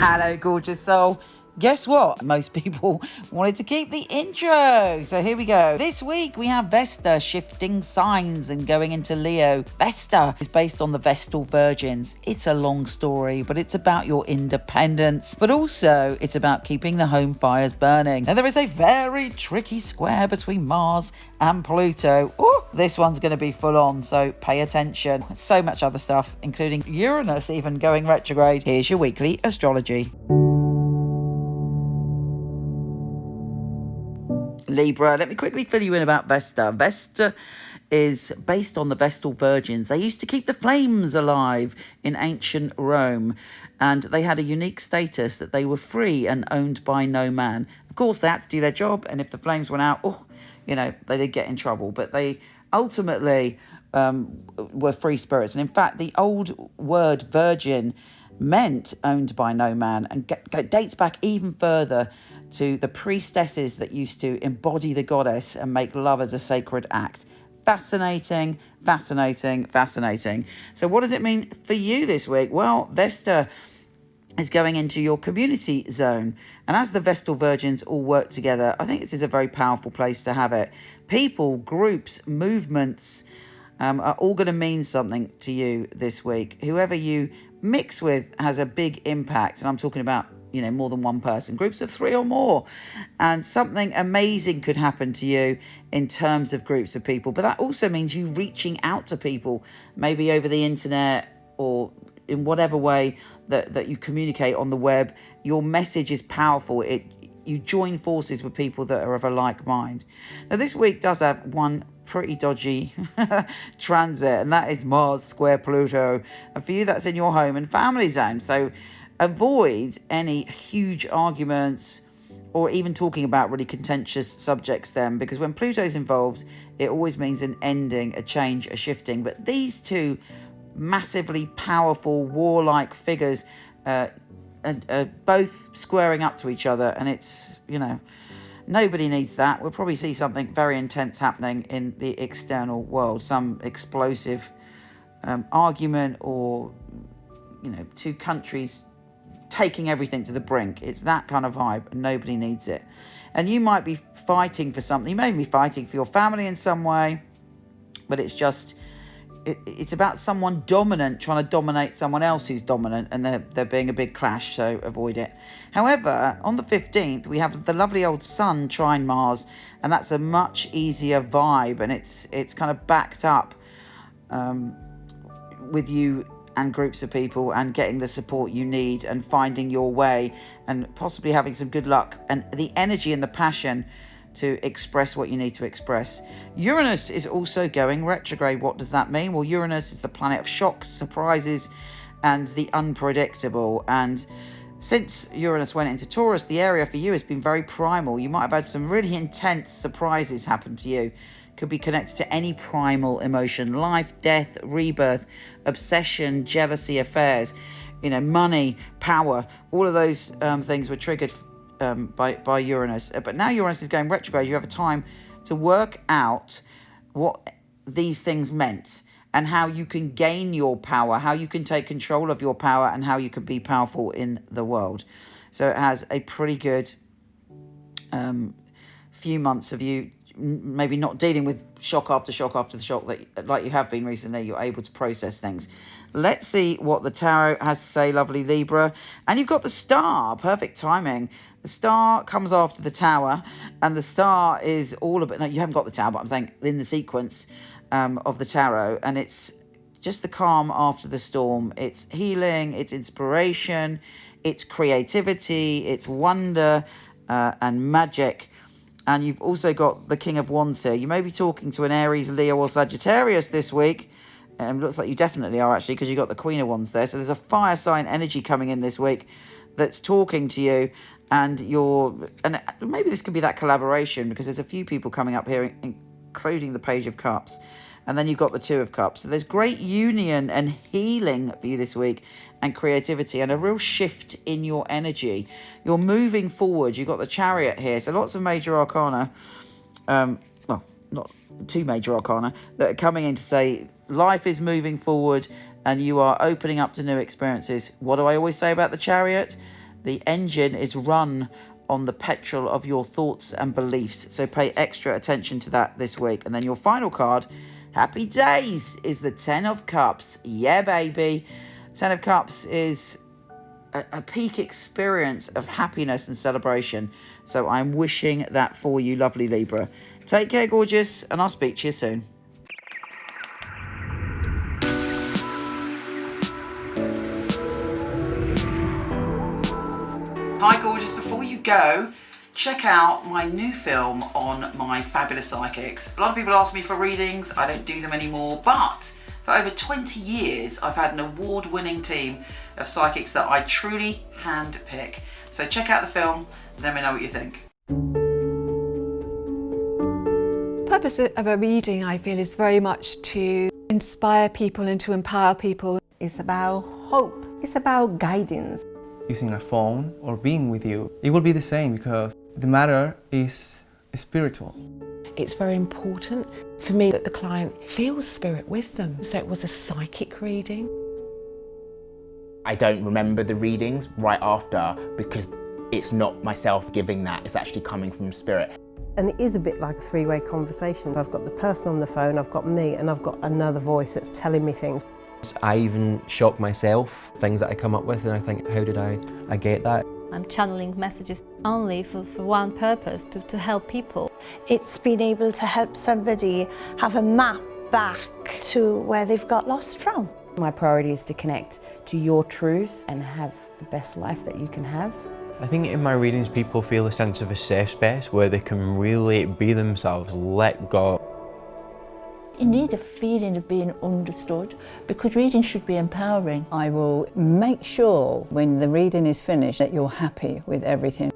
Hello, gorgeous soul. Guess what? Most people wanted to keep the intro. So here we go. This week we have Vesta shifting signs and going into Leo. Vesta is based on the Vestal Virgins. It's a long story, but it's about your independence. But also it's about keeping the home fires burning. And there is a very tricky square between Mars and Pluto. Ooh, this one's going to be full on, so pay attention. So much other stuff, including Uranus even going retrograde. Here's your weekly astrology. Libra, let me quickly fill you in about Vesta. Vesta is based on the Vestal Virgins. They used to keep the flames alive in ancient Rome, and they had a unique status that they were free and owned by no man. Of course, they had to do their job, and if the flames went out, they did get in trouble. But they ultimately were free spirits. And in fact, the old word virgin meant owned by no man, and dates back even further to the priestesses that used to embody the goddess and make love as a sacred act. Fascinating, fascinating, fascinating. So what does it mean for you this week? Well, Vesta is going into your community zone, and as the Vestal Virgins all work together, I think this is a very powerful place to have it. People, groups, movements are all going to mean something to you this week. Whoever you mix with has a big impact, and I'm talking about more than one person, groups of 3 or more, and something amazing could happen to you in terms of groups of people. But that also means you reaching out to people, maybe over the internet or in whatever way that you communicate on the web. Your message is powerful. You join forces with people that are of a like mind. Now, this week does have one pretty dodgy transit, and that is Mars square Pluto. And for you, that's in your home and family zone. So avoid any huge arguments or even talking about really contentious subjects then, because when Pluto's involved, it always means an ending, a change, a shifting. But these two massively powerful warlike figures both squaring up to each other, and it's nobody needs that. We'll probably see something very intense happening in the external world, some explosive argument, or two countries taking everything to the brink. It's that kind of vibe, and nobody needs it. And you might be fighting for something. You may be fighting for your family in some way, but it's about someone dominant trying to dominate someone else who's dominant, and there being a big clash, so avoid it. However, on the 15th, we have the lovely old Sun trine Mars, and that's a much easier vibe, and it's kind of backed up with you and groups of people, and getting the support you need, and finding your way, and possibly having some good luck and the energy and the passion to express what you need to express. Uranus is also going retrograde. What does that mean? Well, Uranus is the planet of shocks, surprises, and the unpredictable. And since Uranus went into Taurus, the area for you has been very primal. You might have had some really intense surprises happen to you. Could be connected to any primal emotion: life, death, rebirth, obsession, jealousy, affairs, money, power. All of those things were triggered by Uranus. But now Uranus is going retrograde. You have a time to work out what these things meant, and how you can gain your power, how you can take control of your power, and how you can be powerful in the world. So it has a pretty good few months of you maybe not dealing with shock after shock after the shock that like you have been recently. You're able to process things. Let's see what the tarot has to say, lovely Libra. And you've got the Star. Perfect timing. The Star comes after the Tower, and the Star is all about... No, you haven't got the Tower, but I'm saying in the sequence of the tarot, and it's just the calm after the storm. It's healing, it's inspiration, it's creativity, it's wonder and magic. And you've also got the King of Wands here. You may be talking to an Aries, Leo, or Sagittarius this week. Looks like you definitely are, actually, because you've got the Queen of Wands there. So there's a fire sign energy coming in this week that's talking to you. And maybe this could be that collaboration, because there's a few people coming up here, including the Page of Cups. And then you've got the Two of Cups. So there's great union and healing for you this week, and creativity, and a real shift in your energy. You're moving forward. You've got the Chariot here. So lots of major arcana, well, not two major arcana, that are coming in to say life is moving forward and you are opening up to new experiences. What do I always say about the Chariot? The engine is run on the petrol of your thoughts and beliefs. So pay extra attention to that this week. And then your final card, happy days, is the 10 of Cups. Yeah, baby. 10 of Cups is a peak experience of happiness and celebration. So I'm wishing that for you, lovely Libra. Take care, gorgeous, and I'll speak to you soon. Hi, gorgeous. Before you go, check out my new film on my fabulous psychics. A lot of people ask me for readings. I don't do them anymore, but for over 20 years, I've had an award-winning team of psychics that I truly hand-pick. So check out the film and let me know what you think. The purpose of a reading, I feel, is very much to inspire people and to empower people. It's about hope. It's about guidance. Using a phone or being with you, it will be the same because the matter is spiritual. It's very important for me that the client feels spirit with them. So it was a psychic reading. I don't remember the readings right after because it's not myself giving that, it's actually coming from spirit. And it is a bit like a three-way conversation. I've got the person on the phone, I've got me, and I've got another voice that's telling me things. I even shock myself, things that I come up with, and I think, how did I get that? I'm channeling messages only for one purpose, to help people. It's been able to help somebody have a map back to where they've got lost from. My priority is to connect to your truth and have the best life that you can have. I think in my readings people feel a sense of a safe space where they can really be themselves, let go. You need a feeling of being understood because reading should be empowering. I will make sure when the reading is finished that you're happy with everything.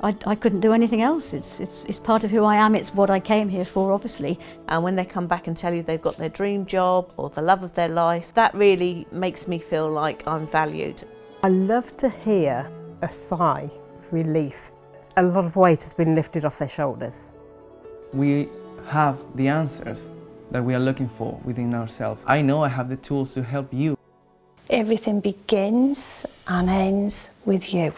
I couldn't do anything else. It's part of who I am. It's what I came here for, obviously. And when they come back and tell you they've got their dream job or the love of their life, that really makes me feel like I'm valued. I love to hear a sigh of relief. A lot of weight has been lifted off their shoulders. We have the answers that we are looking for within ourselves. I know I have the tools to help you. Everything begins and ends with you.